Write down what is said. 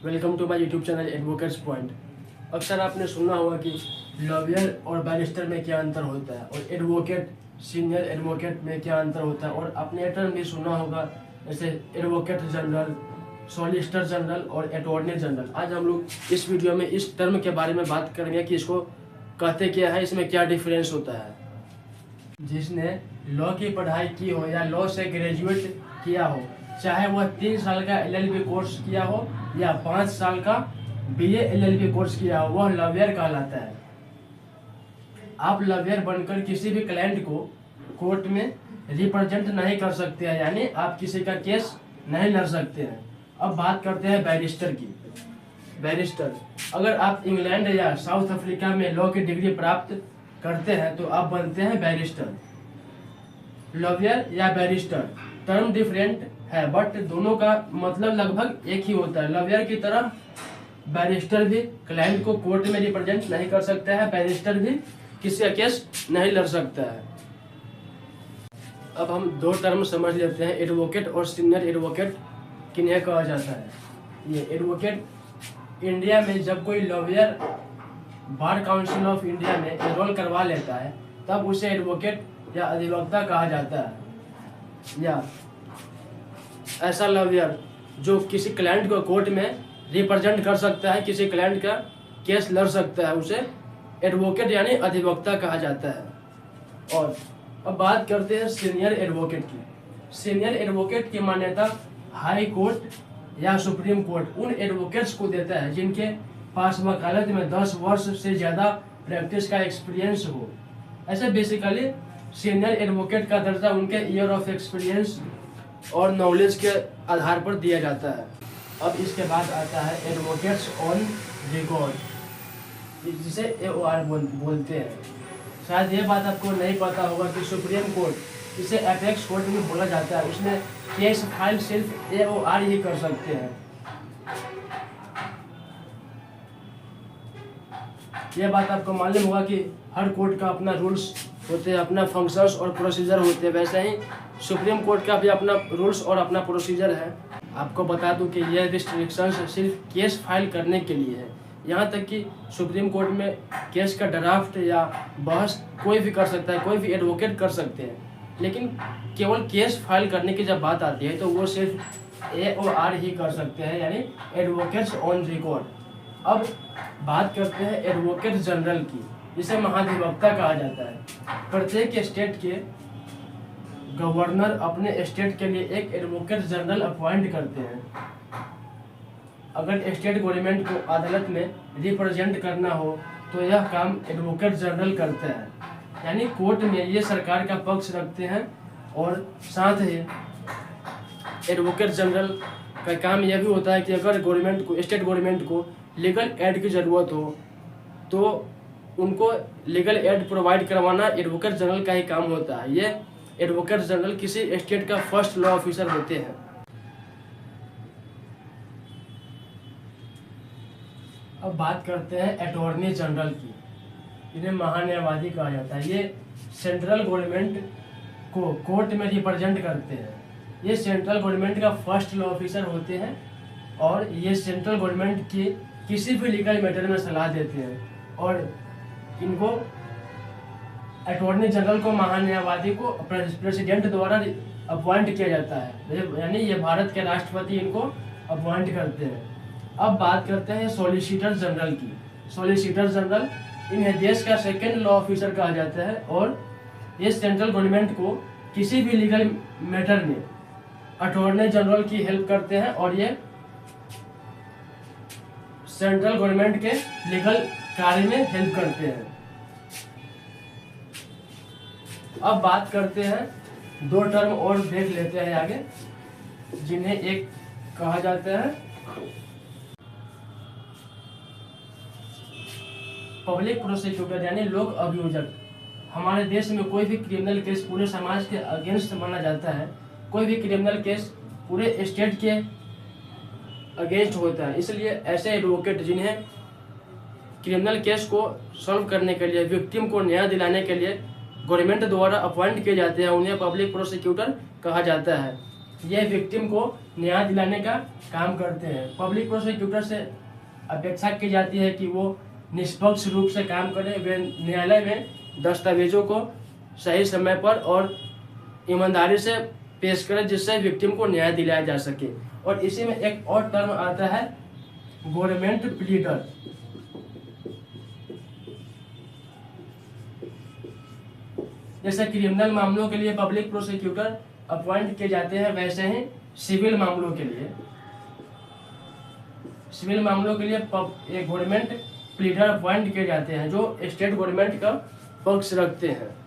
Welcome to my YouTube channel advocates point. अक्सर आपने सुना होगा कि लॉयर और बैरिस्टर में क्या अंतर होता है और एडवोकेट सीनियर एडवोकेट में क्या अंतर होता है, और आपने ये टर्म भी सुना होगा जैसे एडवोकेट जनरल, सॉलिसिटर जनरल और अटॉर्नी जनरल। आज हम लोग इस वीडियो में इस टर्म के बारे में बात करेंगे कि इसको कहते क्या है, इसमें क्या डिफरेंस होता है। जिसने लॉ की पढ़ाई की हो या लॉ से ग्रेजुएट किया हो, चाहे वह 3 साल का LLB कोर्स किया हो या 5 साल का BA LLB कोर्स किया हो, वह लॉयर कहलाता है। आप लॉयर बनकर किसी भी क्लाइंट को कोर्ट में रिप्रेजेंट नहीं कर सकते हैं, यानी आप किसी का केस नहीं लड़ सकते हैं। अब बात करते हैं बैरिस्टर की। बैरिस्टर, अगर आप इंग्लैंड या साउथ अफ्रीका में लॉ की डिग्री प्राप्त करते हैं तो आप बनते हैं बैरिस्टर। लॉयर या बैरिस्टर टर्म डिफरेंट है, बट दोनों का मतलब लगभग एक ही होता है। लॉयर की तरह बैरिस्टर भी क्लाइंट को कोर्ट में रिप्रेजेंट नहीं कर सकता है, बैरिस्टर भी किसी का केस नहीं लड़ सकता है। अब हम दो टर्म समझ लेते हैं, एडवोकेट और सीनियर एडवोकेट किन्हें कहा जाता है। ये एडवोकेट इंडिया में जब कोई lawyer bar council of India में एनरोल करवा लेता है तब उसे एडवोकेट या अधिवक्ता कहा जाता है। या ऐसा लॉयर जो किसी क्लाइंट को कोर्ट में रिप्रेजेंट कर सकता है, किसी क्लाइंट का केस लड़ सकता है, उसे एडवोकेट यानी अधिवक्ता कहा जाता है। और अब बात करते हैं सीनियर एडवोकेट की। सीनियर एडवोकेट की मान्यता हाई कोर्ट या सुप्रीम कोर्ट उन एडवोकेट्स को देता है जिनके पास वकालत में 10 वर्ष से ज़्यादा प्रैक्टिस का एक्सपीरियंस हो। ऐसे बेसिकली सीनियर एडवोकेट का दर्जा उनके ईयर ऑफ एक्सपीरियंस और नॉलेज के आधार पर दिया जाता है। अब इसके बाद आता है एडवोकेट्स ऑन रिकॉर्ड, जिसे AOR बोलते हैं। शायद ये बात आपको नहीं पता होगा कि सुप्रीम कोर्ट, इसे एपेक्स कोर्ट भी बोला जाता है, उसमें केस फाइल सिर्फ AOR ही कर सकते हैं। ये बात आपको मालूम होगा कि हर कोर्ट का अपना रूल्स होते हैं, अपना फंक्शंस और प्रोसीजर होते हैं, वैसे ही सुप्रीम कोर्ट का भी अपना रूल्स और अपना प्रोसीजर है। आपको बता दूं कि यह रिस्ट्रिक्शंस सिर्फ केस फाइल करने के लिए है। यहाँ तक कि सुप्रीम कोर्ट में केस का ड्राफ्ट या बहस कोई भी कर सकता है, कोई भी एडवोकेट कर सकते हैं, लेकिन केवल केस फाइल करने की जब बात आती है तो वो सिर्फ AOR ही कर सकते हैं, यानी एडवोकेट्स ऑन रिकॉर्ड। अब बात करते हैं एडवोकेट जनरल की, जिसे महाधिवक्ता कहा जाता है। प्रत्येक स्टेट के गवर्नर अपने स्टेट के लिए एक एडवोकेट जनरल अपॉइंट करते हैं। अगर स्टेट गवर्नमेंट को अदालत में रिप्रेजेंट करना हो तो यह काम एडवोकेट जनरल करते हैं, यानी कोर्ट में ये सरकार का पक्ष रखते हैं। और साथ ही एडवोकेट जनरल का काम यह भी होता है कि अगर गवर्नमेंट को, स्टेट गवर्नमेंट को लीगल एड की ज़रूरत हो तो उनको लीगल एड प्रोवाइड करवाना एडवोकेट जनरल का ही काम होता है। ये एडवोकेट जनरल किसी स्टेट का फर्स्ट लॉ ऑफिसर होते हैं। अब बात करते हैं अटॉर्नी जनरल की, इन्हें महान्यायवादी कहा जाता है। ये सेंट्रल गवर्नमेंट को कोर्ट में रिप्रेजेंट करते हैं। ये सेंट्रल गवर्नमेंट का फर्स्ट लॉ ऑफिसर होते हैं और ये सेंट्रल गवर्नमेंट की किसी भी लीगल मैटर में सलाह देते हैं। और इनको अटॉर्नी जनरल को, महान्यायवादी को प्रेसिडेंट द्वारा अपॉइंट किया जाता है, यानी ये भारत के राष्ट्रपति इनको अपॉइंट करते हैं। अब बात करते हैं सॉलिसिटर जनरल की। सॉलिसिटर जनरल इन्हें देश का सेकेंड लॉ ऑफिसर कहा जाता है और ये सेंट्रल गवर्नमेंट को किसी भी लीगल मैटर में अटॉर्नी जनरल की हेल्प करते हैं और ये सेंट्रल गवर्नमेंट के लीगल कार्य में हेल्प करते हैं। अब बात करते हैं, दो टर्म और देख लेते हैं आगे, जिन्हें एक कहा जाता है पब्लिक प्रोसिक्यूटर, यानी लोक अभियोजक। हमारे देश में कोई भी क्रिमिनल केस पूरे समाज के अगेंस्ट माना जाता है, कोई भी क्रिमिनल केस पूरे स्टेट के अगेंस्ट होता है, इसलिए ऐसे एडवोकेट जिन्हें क्रिमिनल केस को सॉल्व करने के लिए, विक्टिम को न्याय दिलाने के लिए गवर्नमेंट द्वारा अपॉइंट किए जाते हैं, उन्हें पब्लिक प्रोसिक्यूटर कहा जाता है। ये विक्टिम को न्याय दिलाने का काम करते हैं। पब्लिक प्रोसिक्यूटर से अपेक्षा की जाती है कि वो निष्पक्ष रूप से काम करें, वे न्यायालय में दस्तावेजों को सही समय पर और ईमानदारी से पेश करें जिससे विक्टिम को न्याय दिलाया जा सके। और इसी में एक और टर्म आता है गवर्नमेंट प्लीडर। जैसे क्रिमिनल मामलों के लिए पब्लिक प्रोसिक्यूटर अपॉइंट किए जाते हैं, वैसे ही सिविल मामलों के लिए एक गवर्नमेंट प्लीडर अपॉइंट किए जाते हैं जो स्टेट गवर्नमेंट का पक्ष रखते हैं।